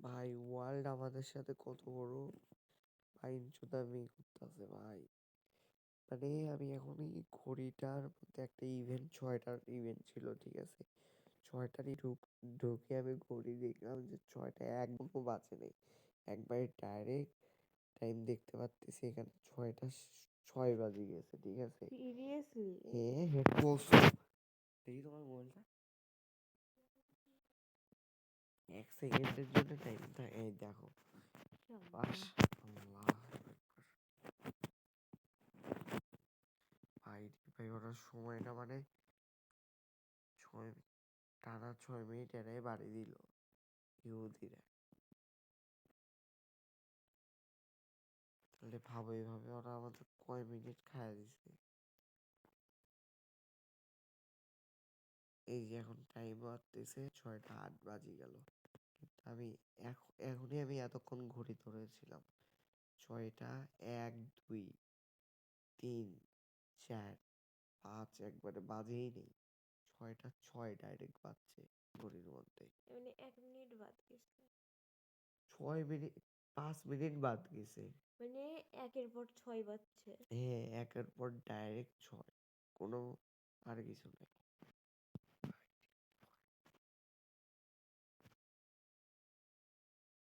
ভাই ওয়ার্ল্ড আমাদের সাথে কত বড় বাইনচোদামি করতেছে ভাই। মানে আমি এখন এই ঘড়িটার মধ্যে একটা ইভেন্ট 6টার ইভেন্ট ছিল, ঠিক আছে? 6টারই ঢুকে আমি ঘড়ি দেখলাম যে 6টা এক মিনিটও বাজে নেই। একবারে ডাইরেক্ট টাইম দেখতে পারতেছি এখানে 6টা 6 বাজে গেছে, ঠিক আছে? সিরিয়াসলি? হ্যাঁ, হেড বলছো। দেখি তোমার মোবাইলটা, 1 সেকেন্ডের জন্য টাইমটা এই দেখো। পাঁচ আল্লাহ ভাই ভাই ওরা সময়টা মানে 6 টানা 6 মিনিট এরাই বাড়ি দিল ইহুদিরা। তাহলে ভাবো এইভাবে ওরা আমাদের কয় মিনিট খাইয়া দিছে। এই যে এখন টাইম বাজতেছে 6টা 8 বাজে গেল, কিন্তু আমি এখনই আমি এতক্ষণ ঘড়ি ধরেছিলাম। 6টা 1 2 3 4 5 একবারে বাজেই নেই। 6টা 6 ডাইরেক্ট বাজছে ঘড়ির মধ্যে। মানে 1 মিনিট বাদ গেছে? 6 মিনিট 5 মিনিট বাদ গেছে। মানে একের পর 6 বাজছে? হ্যাঁ, একের পর ডাইরেক্ট 6, কোনো আর কিছু নাই।